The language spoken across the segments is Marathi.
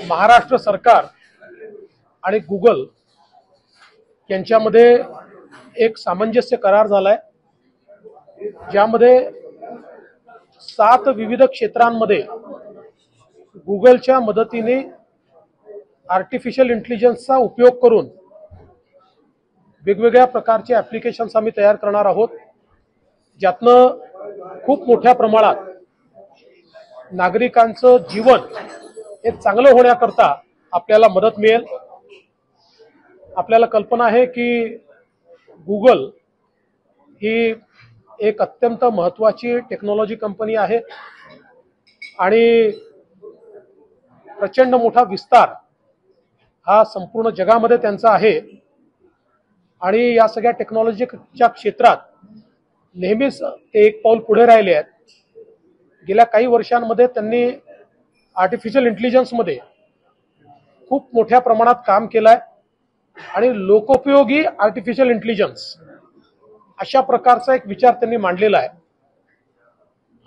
महाराष्ट्र सरकार आणि गुगल यांच्यामध्ये एक सामंजस्य करार झालाय, ज्यामध्ये 7 विविध क्षेत्रांमध्ये गुगलच्या मदतीने आर्टिफिशियल इंटेलिजन्सचा उपयोग करून वेगवेगळ्या प्रकारचे ॲप्लिकेशन्स आम्ही तयार करणार आहोत, ज्यातनं खूप मोठ्या प्रमाणात नागरिकांचं जीवन हे चांगलं होण्याकरता आपल्याला मदत मिळेल। आपल्याला कल्पना आहे की गुगल ही एक अत्यंत महत्त्वाची टेक्नॉलॉजी कंपनी आहे आणि प्रचंड मोठा विस्तार हा संपूर्ण जगामध्ये त्यांचा आहे आणि या सगळ्या टेक्नॉलॉजीच्या क्षेत्रात नेहमीच ते एक पाऊल पुढे राहिले आहेत। गेल्या काही वर्षांमध्ये त्यांनी आर्टिफिशियल इंटेलिजन्समध्ये खूप मोठ्या प्रमाणात काम केलं आहे आणि लोकोपयोगी आर्टिफिशियल इंटेलिजन्स अशा प्रकारचा एक विचार त्यांनी मांडलेला आहे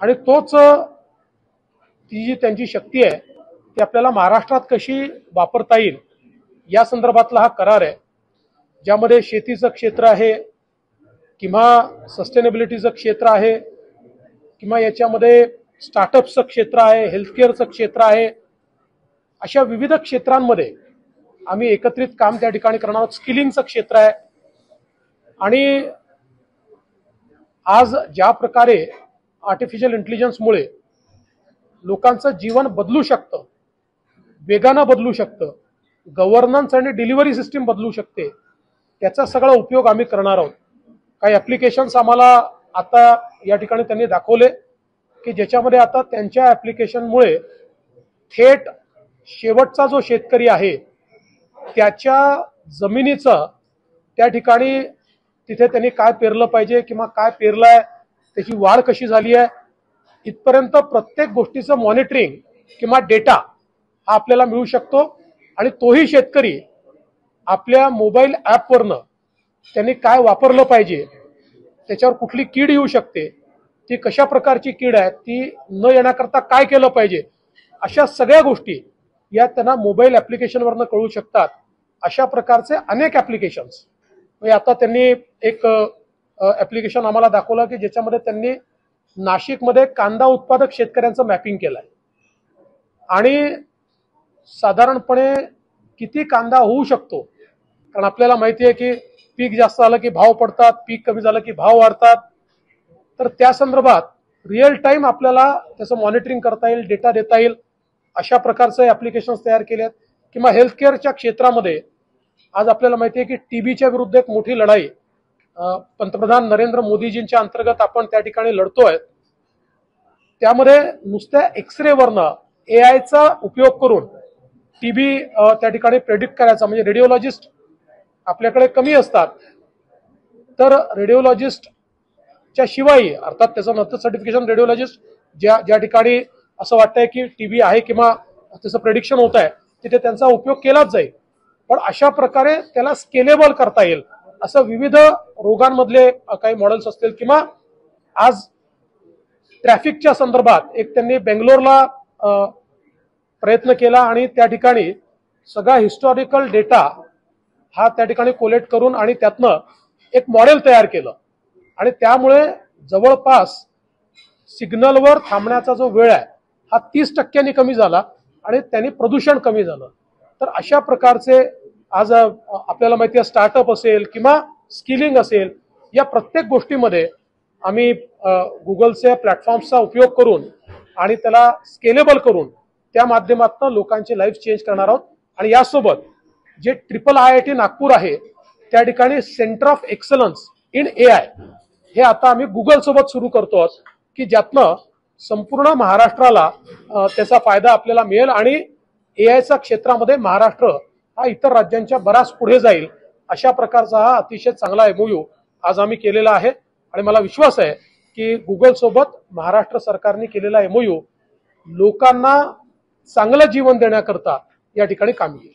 आणि तोच ती जी त्यांची शक्ती आहे ती आपल्याला महाराष्ट्रात कशी वापरता येईल या संदर्भातला हा करार आहे, ज्यामध्ये शेतीचं क्षेत्र आहे किंवा सस्टेनेबिलिटीचं क्षेत्र आहे किंवा याच्यामध्ये स्टार्टअप्सचं क्षेत्र आहे, हेल्थकेअरचं क्षेत्र आहे, अशा विविध क्षेत्रांमध्ये आम्ही एकत्रित काम त्या ठिकाणी करणार आहोत। स्किलिंगचं क्षेत्र आहे आणि आज ज्या प्रकारे आर्टिफिशियल इंटेलिजन्समुळे लोकांचं जीवन बदलू शकतं, वेगानं बदलू शकतं, गव्हर्नन्स आणि डिलिव्हरी सिस्टीम बदलू शकते, त्याचा सगळा उपयोग आम्ही करणार आहोत। काही ॲप्लिकेशन्स आम्हाला आता या ठिकाणी त्यांनी दाखवले की ज्याच्यामध्ये आता त्यांच्या ॲप्लिकेशनमुळे थेट शेवटचा जो शेतकरी आहे त्याच्या जमिनीचं त्या ठिकाणी तिथे त्यांनी काय पेरलं पाहिजे किंवा काय पेरलंय, त्याची वाढ कशी झाली आहे, इथपर्यंत प्रत्येक गोष्टीचं मॉनिटरिंग किंवा डेटा हा आपल्याला मिळू शकतो आणि तोही शेतकरी आपल्या मोबाईल ॲपवरनं त्यांनी काय वापरलं पाहिजे, त्याच्यावर कुठली कीड येऊ शकते, ती कशा प्रकारची कीड आहे, ती न येण्याकरता काय केलं पाहिजे, अशा सगळ्या गोष्टी या त्यांना मोबाईल ॲप्लिकेशनवरनं कळू शकतात। अशा प्रकारचे अनेक ॲप्लिकेशन्स आता त्यांनी एक ॲप्लिकेशन आम्हाला दाखवलं की ज्याच्यामध्ये त्यांनी नाशिकमध्ये कांदा उत्पादक शेतकऱ्यांचं मॅपिंग केलं आहे आणि साधारणपणे किती कांदा होऊ शकतो, कारण आपल्याला माहिती आहे की पीक जास्त झालं की भाव पडतात, पीक कमी झालं की भाव वाढतात, तर त्या संदर्भात रिअल टाइम आपल्याला त्याचं मॉनिटरिंग करता येईल, डेटा देता येईल, अशा प्रकारचे ॲप्लिकेशन्स तयार केले आहेत। किंवा हेल्थकेअरच्या क्षेत्रामध्ये आज आपल्याला माहिती आहे की टीबीच्या विरुद्ध एक मोठी लढाई पंतप्रधान नरेंद्र मोदीजींच्या अंतर्गत आपण त्या ठिकाणी लढतोय। त्यामध्ये नुसत्या एक्सरेवरनं एआयचा उपयोग करून टीबी त्या ठिकाणी प्रेडिक्ट करायचा, म्हणजे रेडिओलॉजिस्ट आपल्याकडे कमी असतात, तर रेडिओलॉजिस्टच्या शिवाय अर्थात त्याचं नंतर सर्टिफिकेशन रेडिओलॉजिस्ट ज्या ठिकाणी असं वाटतंय की टीबी आहे किंवा त्याचं प्रेडिक्शन होत आहे तिथे त्यांचा उपयोग केलाच जाईल, पण अशा प्रकारे त्याला स्केलेबल करता येईल असं विविध रोगांमधले काही मॉडेल्स असतील किंवा आज ट्रॅफिकच्या संदर्भात एक त्यांनी बेंगलोरला प्रयत्न केला आणि त्या ठिकाणी सगळा हिस्टॉरिकल डेटा हा त्या ठिकाणी कोलेक्ट करून आणि त्यातनं एक मॉडेल तयार केलं आणि त्यामुळे जवळपास सिग्नलवर थांबण्याचा जो वेळ आहे हा 30% कमी झाला आणि त्यांनी प्रदूषण कमी झालं। तर अशा प्रकारचे आज आपल्याला माहिती आहे स्टार्टअप असेल किंवा स्किलिंग असेल, या प्रत्येक गोष्टीमध्ये आम्ही गुगलच्या प्लॅटफॉर्म्सचा उपयोग करून आणि त्याला स्केलेबल करून त्या माध्यमातून लोकांची लाईफ चेंज करणार आहोत। आणि यासोबत जे IIIT नागपूर आहे त्या ठिकाणी centre of excellence in AI हे आता आम्ही गुगल सोबत सुरू करतो आहोत की ज्यातनं संपूर्ण महाराष्ट्राला त्याचा फायदा आपल्याला मिळेल आणि AIच्या क्षेत्रामध्ये महाराष्ट्र हा इतर राज्यांच्या बराच पुढे जाईल, अशा प्रकारचा हा अतिशय चांगला MOU आज आम्ही केलेला आहे आणि मला विश्वास आहे की गुगल सोबत महाराष्ट्र सरकारने केलेला MOU लोकांना चांगलं जीवन देण्याकरता या ठिकाणी कामी येईल।